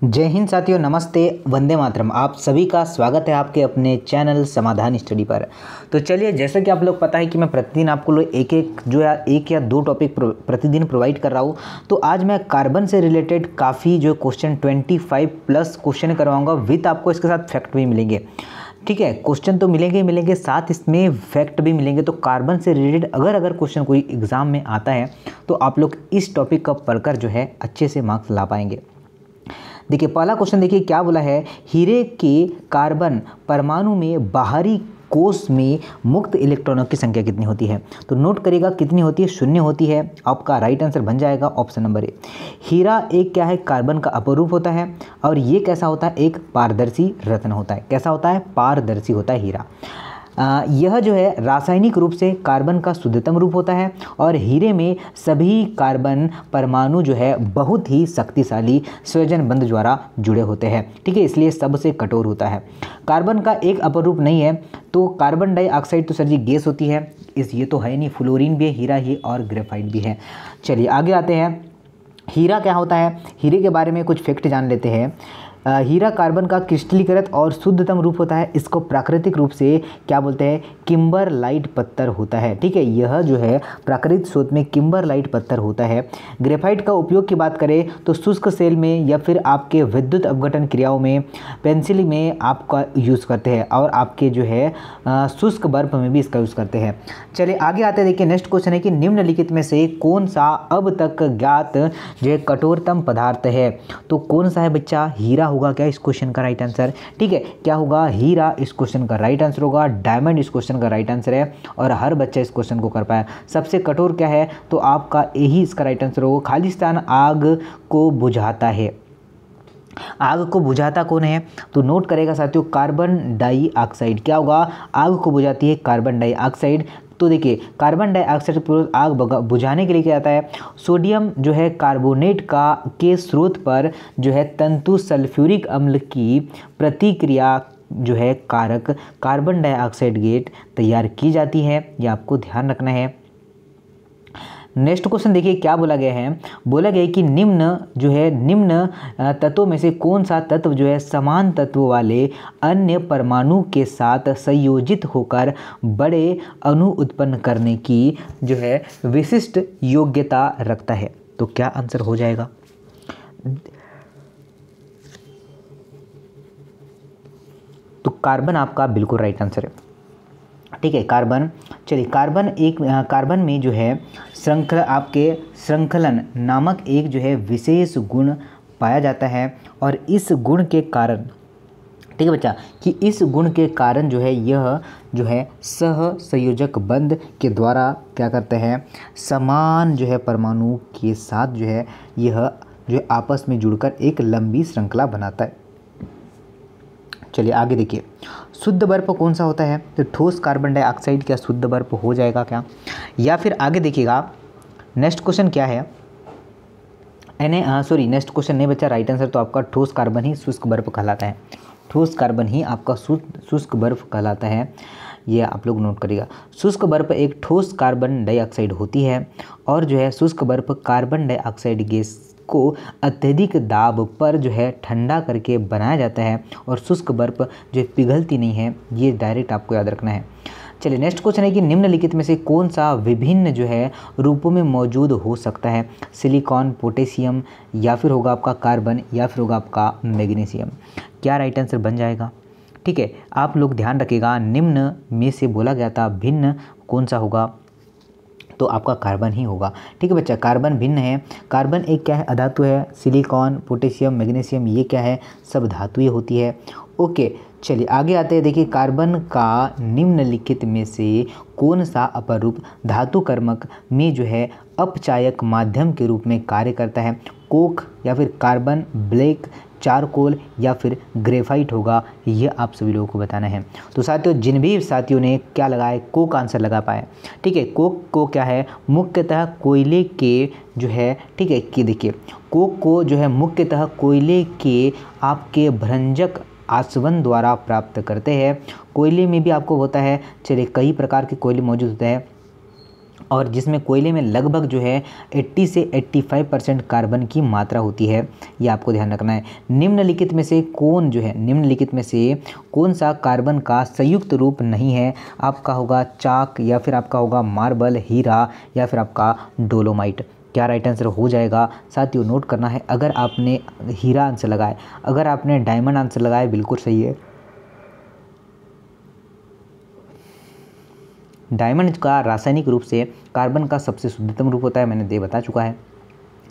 जय हिंद साथियों, नमस्ते, वंदे मातरम। आप सभी का स्वागत है आपके अपने चैनल समाधान स्टडी पर। तो चलिए, जैसा कि आप लोग पता है कि मैं प्रतिदिन आपको लोग एक या दो टॉपिक प्रतिदिन प्रोवाइड कर रहा हूँ। तो आज मैं कार्बन से रिलेटेड काफ़ी जो क्वेश्चन 25 प्लस क्वेश्चन करवाऊँगा, विथ आपको इसके साथ फैक्ट भी मिलेंगे। ठीक है, क्वेश्चन तो मिलेंगे, साथ इसमें फैक्ट भी मिलेंगे। तो कार्बन से रिलेटेड अगर क्वेश्चन कोई एग्जाम में आता है तो आप लोग इस टॉपिक का पढ़कर जो है अच्छे से मार्क्स ला पाएंगे। देखिए, पहला क्वेश्चन देखिए क्या बोला है। हीरे के कार्बन परमाणु में बाहरी कोष में मुक्त इलेक्ट्रॉनों की संख्या कितनी होती है? तो नोट करिएगा, कितनी होती है? 0 होती है। आपका राइट आंसर बन जाएगा ऑप्शन नंबर ए। हीरा एक क्या है? कार्बन का अपरूप होता है। और ये कैसा होता है? एक पारदर्शी रत्न होता है। कैसा होता है? पारदर्शी होता है हीरा। यह जो है रासायनिक रूप से कार्बन का शुद्धतम रूप होता है। और हीरे में सभी कार्बन परमाणु जो है बहुत ही शक्तिशाली संयोजन बंध द्वारा जुड़े होते हैं। ठीक है, इसलिए सबसे कठोर होता है। कार्बन का एक अपरूप नहीं है। तो कार्बन डाइऑक्साइड तो सर जी गैस होती है, ये तो है नहीं। फ्लोरीन भी है, हीरा ही और ग्रेफाइट भी है। चलिए आगे आते हैं। हीरा क्या होता है? हीरे के बारे में कुछ फैक्ट जान लेते हैं। हीरा कार्बन का क्रिस्टलीकृत और शुद्धतम रूप होता है। इसको प्राकृतिक रूप से क्या बोलते हैं? किम्बरलाइट पत्थर होता है। ठीक है, यह जो है प्राकृतिक स्रोत में किम्बरलाइट पत्थर होता है। ग्रेफाइट का उपयोग की बात करें तो शुष्क सेल में या फिर आपके विद्युत अपघटन क्रियाओं में, पेंसिल में आपका यूज़ करते हैं। और आपके जो है शुष्क बर्फ में भी इसका यूज़ करते हैं। चलिए आगे आते हैं। देखिए, नेक्स्ट क्वेश्चन है कि निम्नलिखित में से कौन सा अब तक ज्ञात जो है कठोरतम पदार्थ है? तो कौन सा है बच्चा? हीरा होगा क्या इस क्वेश्चन का राइट आंसर? ठीक है, क्या होगा? हीरा इस क्वेश्चन का राइट आंसर होगा। डायमंड इस क्वेश्चन का राइट आंसर है। और हर बच्चा इस क्वेश्चन को कर पाया। सबसे कठोर क्या है? तो आपका यही इसका राइट आंसर होगा। खालिस्तान आग को बुझाता है। आग को बुझाता कौन है? तो नोट करेगा साथियों, कार्बन डाइऑक्साइड। क्या होगा? आग को बुझाती है कार्बन डाइऑक्साइड। तो देखिए, कार्बन डाइऑक्साइड आग बुझाने के लिए क्या आता है? सोडियम जो है कार्बोनेट के स्रोत पर जो है तंतु सल्फ्यूरिक अम्ल की प्रतिक्रिया जो है कारक कार्बन डाइऑक्साइड गैस तैयार की जाती है। यह आपको ध्यान रखना है। नेक्स्ट क्वेश्चन देखिए क्या बोला गया है। बोला गया है कि निम्न तत्वों में से कौन सा तत्व जो है समान तत्व वाले अन्य परमाणु के साथ संयोजित होकर बड़े अणु उत्पन्न करने की जो है विशिष्ट योग्यता रखता है? तो क्या आंसर हो जाएगा? तो कार्बन आपका बिल्कुल राइट आंसर है। ठीक है, कार्बन। चलिए, कार्बन में जो है श्रृंखलन नामक एक जो है विशेष गुण पाया जाता है। और इस गुण के कारण, ठीक है बच्चा, कि इस गुण के कारण जो है यह जो है सहसंयोजक बंध के द्वारा क्या करते हैं? समान जो है परमाणु के साथ जो है यह जो आपस में जुड़कर एक लंबी श्रृंखला बनाता है। चलिए आगे देखिए, शुद्ध बर्फ कौन सा होता है? तो ठोस कार्बन डाइऑक्साइड क्या शुद्ध बर्फ हो जाएगा क्या? या फिर आगे देखिएगा, नेक्स्ट क्वेश्चन क्या है? नेक्स्ट क्वेश्चन नहीं बच्चा, राइट आंसर तो आपका ठोस कार्बन ही शुष्क बर्फ कहलाता है। ठोस कार्बन ही आपका शुष्क बर्फ कहलाता है। ये आप लोग नोट करिएगा। शुष्क बर्फ एक ठोस कार्बन डाइऑक्साइड होती है। और जो है शुष्क बर्फ कार्बन डाइऑक्साइड गैस को अत्यधिक दाब पर जो है ठंडा करके बनाया जाता है। और शुष्क बर्फ जो पिघलती नहीं है, ये डायरेक्ट आपको याद रखना है। चलिए नेक्स्ट क्वेश्चन है कि निम्नलिखित में से कौन सा विभिन्न जो है रूपों में मौजूद हो सकता है? सिलिकॉन, पोटेशियम, या फिर होगा आपका कार्बन, या फिर होगा आपका मैग्नीशियम। क्या राइट आंसर बन जाएगा? ठीक है, आप लोग ध्यान रखिएगा, निम्न में से बोला गया था भिन्न कौन सा होगा? तो आपका कार्बन ही होगा। ठीक है बच्चा, कार्बन भिन्न है। कार्बन एक क्या है? अधातु है। सिलिकॉन, पोटेशियम, मैग्नीशियम ये क्या है? सब धातुएं होती है। ओके, चलिए आगे आते हैं। देखिए, कार्बन का निम्नलिखित में से कौन सा अपरूप धातु कर्मक में जो है अपचायक माध्यम के रूप में कार्य करता है? कोक, या फिर कार्बन ब्लैक, चारकोल, या फिर ग्रेफाइट होगा? ये आप सभी लोगों को बताना है। तो साथियों, जिन भी साथियों ने क्या लगाया, कोक आंसर लगा पाए। ठीक है, कोक को क्या है? मुख्यतः कोयले के जो है, ठीक है, कि देखिए कोक को जो है मुख्यतः कोयले के आपके भ्रंजक आसवन द्वारा प्राप्त करते हैं। कोयले में भी आपको होता है, चलिए कई प्रकार के कोयले मौजूद होते हैं। और जिसमें कोयले में लगभग जो है 80 से 85% कार्बन की मात्रा होती है। ये आपको ध्यान रखना है। निम्नलिखित में से कौन सा कार्बन का संयुक्त रूप नहीं है? आपका होगा चाक, या फिर आपका होगा मार्बल, हीरा, या फिर आपका डोलोमाइट। क्या राइट आंसर हो जाएगा? साथियों नोट करना है, अगर आपने हीरा आंसर लगाया, अगर आपने डायमंड आंसर लगाया, बिल्कुल सही है। डायमंड का रासायनिक रूप से कार्बन का सबसे शुद्धतम रूप होता है, मैंने बता चुका है।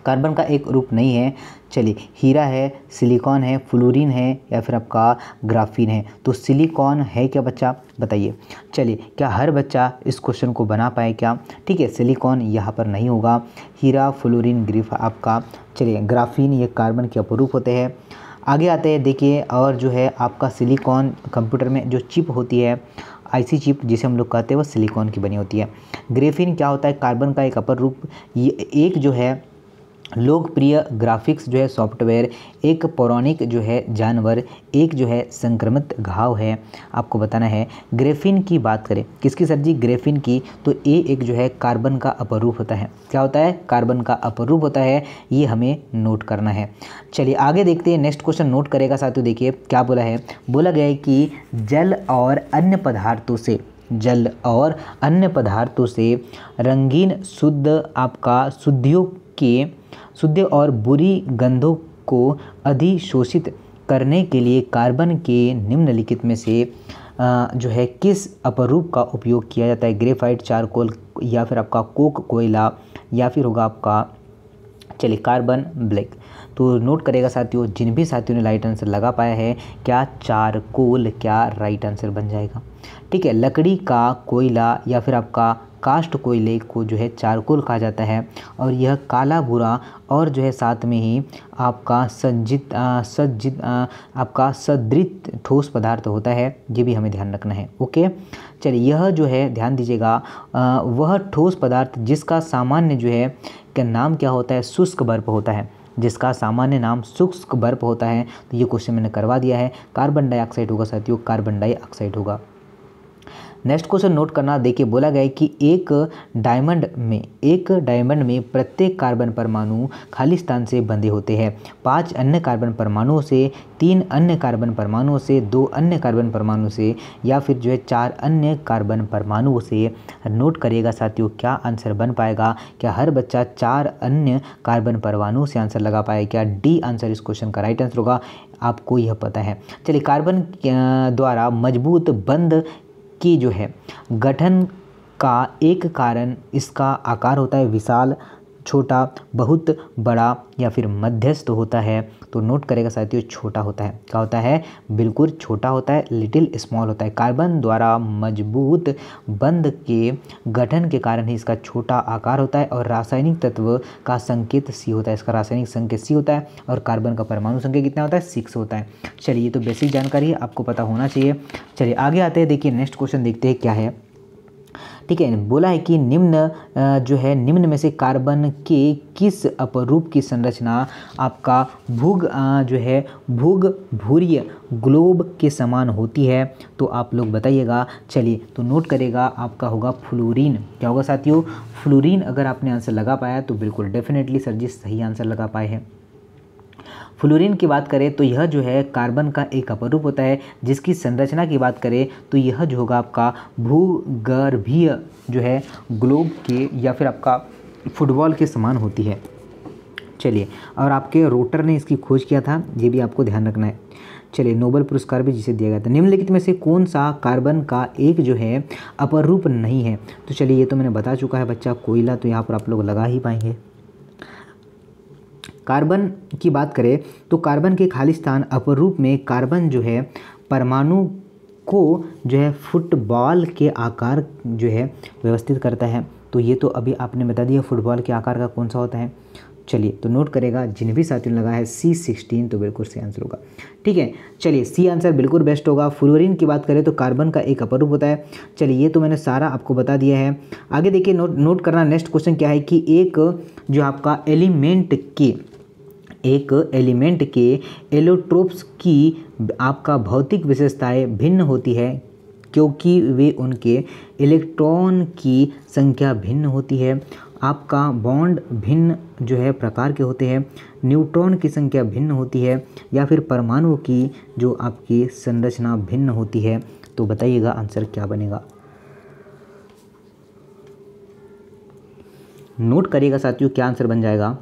कार्बन का एक रूप नहीं है। चलिए, हीरा है, सिलिकॉन है, फ्लोरीन है, या फिर आपका ग्राफीन है। तो सिलिकॉन है क्या बच्चा? बताइए। चलिए, क्या हर बच्चा इस क्वेश्चन को बना पाए क्या? ठीक है, सिलिकॉन यहाँ पर नहीं होगा। हीरा, फ्लोरीन, ग्रीफ आपका, चलिए ग्राफीन, ये कार्बन के अपरूप होते हैं। आगे आते हैं, देखिए, और जो है आपका सिलिकॉन, कंप्यूटर में जो चिप होती है, आईसी चिप जिसे हम लोग कहते हैं, वो सिलिकॉन की बनी होती है। ग्रेफीन क्या होता है? कार्बन का एक अपर रूप। ये एक जो है लोकप्रिय ग्राफिक्स जो है सॉफ्टवेयर, एक पौराणिक जो है जानवर, एक जो है संक्रमित घाव है। आपको बताना है। ग्रेफीन की बात करें, किसकी सर जी? ग्रेफीन की। तो ये एक जो है कार्बन का अपरूप होता है। क्या होता है? कार्बन का अपरूप होता है। ये हमें नोट करना है। चलिए आगे देखते हैं, नेक्स्ट क्वेश्चन नोट करेगा साथियों। देखिए क्या बोला है, बोला गया है कि जल और अन्य पदार्थों से रंगीन शुद्ध और बुरी गंधों को अधिशोषित करने के लिए कार्बन के निम्नलिखित में से जो है किस अपरूप का उपयोग किया जाता है? ग्रेफाइट, चारकोल, या फिर आपका कोक कोयला, या फिर होगा आपका, चलिए, कार्बन ब्लैक। तो नोट करेगा साथियों, जिन भी साथियों ने राइट आंसर लगा पाया है, क्या चारकोल क्या राइट आंसर बन जाएगा? ठीक है, लकड़ी का कोयला या फिर आपका कास्ट कोयले को जो है चारकोल कहा जाता है, और यह काला भूरा और जो है साथ में ही आपका आपका सदृत ठोस पदार्थ होता है। ये भी हमें ध्यान रखना है। ओके, चलिए, यह जो है ध्यान दीजिएगा, वह ठोस पदार्थ जिसका सामान्य जो है का नाम क्या होता है? शुष्क बर्फ होता है। जिसका सामान्य नाम शुष्क बर्फ होता है। तो ये क्वेश्चन मैंने करवा दिया है। कार्बन डाइऑक्साइड होगा साथियों, कार्बन डाइऑक्साइड होगा। नेक्स्ट क्वेश्चन नोट करना, देखिए बोला गया है कि एक डायमंड में प्रत्येक कार्बन परमाणु खाली स्थान से बंधे होते हैं। 5 अन्य कार्बन परमाणुओं से, 3 अन्य कार्बन परमाणुओं से, 2 अन्य कार्बन परमाणु से, या फिर जो है 4 अन्य कार्बन परमाणुओं से। नोट करिएगा साथियों, क्या आंसर बन पाएगा? क्या हर बच्चा 4 अन्य कार्बन परमाणुओं से आंसर लगा पाएगा? क्या डी आंसर इस क्वेश्चन का राइट आंसर होगा? आपको यह पता है। चलिए, कार्बन द्वारा मजबूत बंध की जो है गठन का एक कारण इसका आकार होता है विशाल, छोटा, बहुत बड़ा, या फिर मध्यस्थ होता है। तो नोट करेगा साथियों, छोटा होता है। क्या होता है? बिल्कुल छोटा होता है, लिटिल स्मॉल होता है। कार्बन द्वारा मजबूत बंध के गठन के कारण ही इसका छोटा आकार होता है, और रासायनिक तत्व का संकेत सी होता है। इसका रासायनिक संकेत सी होता है, और कार्बन का परमाणु संख्या कितना होता है? 6 होता है। चलिए, ये तो बेसिक जानकारी है, आपको पता होना चाहिए। चलिए आगे आते हैं, देखिए नेक्स्ट क्वेश्चन देखते हैं क्या है। ठीक है, बोला है कि निम्न में से कार्बन के किस अपरूप की संरचना आपका भूग भूरीय ग्लोब के समान होती है? तो आप लोग बताइएगा। चलिए, तो नोट करेगा, आपका होगा फ्लोरीन। क्या होगा साथियों? फ्लोरीन। अगर आपने आंसर लगा पाया तो बिल्कुल डेफिनेटली सर जी सही आंसर लगा पाए हैं। फ्लोरीन की बात करें तो यह जो है कार्बन का एक अपरूप होता है, जिसकी संरचना की बात करें तो यह जो होगा आपका भूगर्भीय जो है ग्लोब के या फिर आपका फुटबॉल के समान होती है। चलिए, और आपके रोटर ने इसकी खोज किया था, ये भी आपको ध्यान रखना है। चलिए, नोबेल पुरस्कार भी जिसे दिया गया था। निम्नलिखित में से कौन सा कार्बन का एक जो है अपरूप नहीं है? तो चलिए, ये तो मैंने बता चुका है बच्चा, कोयला। तो यहाँ पर आप लोग लगा ही पाएंगे। कार्बन की बात करें तो कार्बन के खाली स्थान अपरूप में कार्बन जो है परमाणु को जो है फुटबॉल के आकार जो है व्यवस्थित करता है। तो ये तो अभी आपने बता दिया फुटबॉल के आकार का कौन सा होता है। चलिए, तो नोट करेगा, जिन भी साथियों ने लगा है C16 तो बिल्कुल सही आंसर होगा। ठीक है, चलिए सी आंसर बिल्कुल बेस्ट होगा। फ्लोरीन की बात करें तो कार्बन का एक अपरूप होता है। चलिए, ये तो मैंने सारा आपको बता दिया है। आगे देखिए, नोट करना, नेक्स्ट क्वेश्चन क्या है कि एक जो आपका एलिमेंट के एलोट्रोप्स की आपका भौतिक विशेषताएं भिन्न होती है। क्योंकि वे उनके इलेक्ट्रॉन की संख्या भिन्न होती है। आपका बॉन्ड भिन्न जो है प्रकार के होते हैं, न्यूट्रॉन की संख्या भिन्न होती है, या फिर परमाणु की जो आपकी संरचना भिन्न होती है। तो बताइएगा आंसर क्या बनेगा। नोट करिएगा साथियों क्या आंसर बन जाएगा।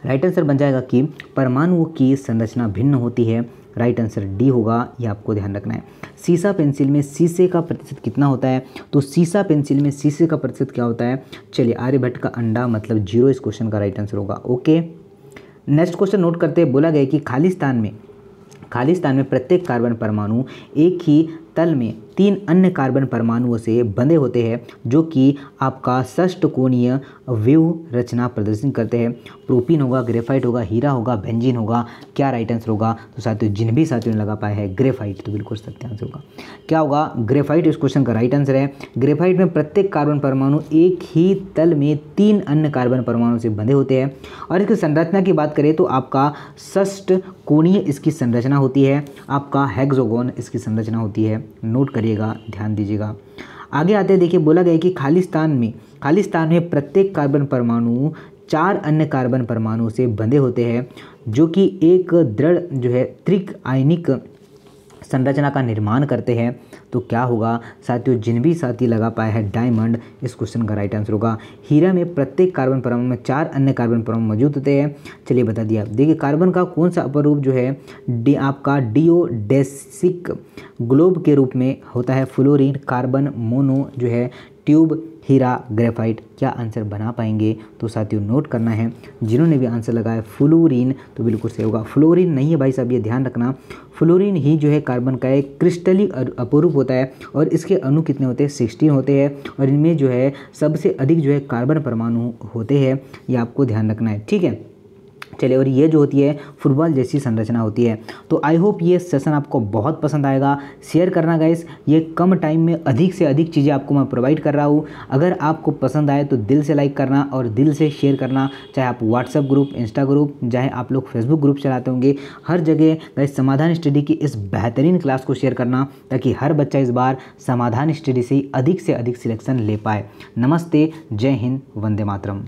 राइट आंसर बन जाएगा कि परमाणुओं की संरचना भिन्न होती है। राइट आंसर डी होगा, ये आपको ध्यान रखना है। सीसा पेंसिल में शीशे का प्रतिशत कितना होता है? तो सीसा पेंसिल में शीशे का प्रतिशत क्या होता है? चलिए, आर्यभट्ट का अंडा मतलब 0 इस क्वेश्चन का राइट आंसर होगा। ओके, नेक्स्ट क्वेश्चन नोट करते हैं। बोला गया कि खालिस्तान में प्रत्येक कार्बन परमाणु एक ही तल में 3 अन्य कार्बन परमाणुओं से बंधे होते हैं, जो कि आपका षष्ठकोणीय व्यूह रचना प्रदर्शन करते हैं। प्रोपीन होगा, ग्रेफाइट होगा, हीरा होगा, बेंजीन होगा। क्या राइट आंसर होगा? तो साथियों जिन भी साथियों ने लगा पाया है ग्रेफाइट, तो बिल्कुल सत्य आंसर होगा। क्या होगा? ग्रेफाइट इस क्वेश्चन का राइट आंसर है। ग्रेफाइट में प्रत्येक कार्बन परमाणु एक ही तल में 3 अन्य कार्बन परमाणु से बंधे होते हैं। और इसकी संरचना की बात करें तो आपका षष्ठकोणीय इसकी संरचना होती है, आपका हेक्सागोन इसकी संरचना होती है। नोट करिएगा, ध्यान दीजिएगा। आगे आते हैं, देखिए बोला गया है कि खालिस्तान में प्रत्येक कार्बन परमाणु 4 अन्य कार्बन परमाणु से बंधे होते हैं, जो कि एक दृढ़ जो है त्रिक आयनिक संरचना का निर्माण करते हैं। तो क्या होगा साथियों, जिन भी साथी लगा पाए हैं डायमंड, इस क्वेश्चन का राइट आंसर होगा। हीरा में प्रत्येक कार्बन परमाणु में 4 अन्य कार्बन परमाणु मौजूद होते हैं। चलिए बता दिया। देखिए कार्बन का कौन सा अपरूप जो है आपका डियोडेसिक ग्लोब के रूप में होता है? फ्लोरीन, कार्बन, मोनो जो है, ट्यूब, हीरा, ग्रेफाइट। क्या आंसर बना पाएंगे? तो साथियों नोट करना है, जिन्होंने भी आंसर लगाया फ्लोरीन तो बिल्कुल सही होगा। फ्लोरीन नहीं है भाई साहब, ये ध्यान रखना। फ्लोरीन ही जो है कार्बन का एक क्रिस्टलीय अपरूप होता है, और इसके अणु कितने होते हैं? 16 होते हैं, और इनमें जो है सबसे अधिक जो है कार्बन परमाणु होते हैं। ये आपको ध्यान रखना है, ठीक है। चलिए, और ये जो होती है फुटबॉल जैसी संरचना होती है। तो आई होप ये सेशन आपको बहुत पसंद आएगा। शेयर करना गाइस, ये कम टाइम में अधिक से अधिक चीज़ें आपको मैं प्रोवाइड कर रहा हूँ। अगर आपको पसंद आए तो दिल से लाइक करना और दिल से शेयर करना, चाहे आप व्हाट्सएप ग्रुप, इंस्टा ग्रुप, चाहे आप लोग फेसबुक ग्रुप चलाते होंगे, हर जगह गाइस समाधान स्टडी की इस बेहतरीन क्लास को शेयर करना, ताकि हर बच्चा इस बार समाधान स्टडी से अधिक सिलेक्शन ले पाए। नमस्ते, जय हिंद, वंदे मातरम।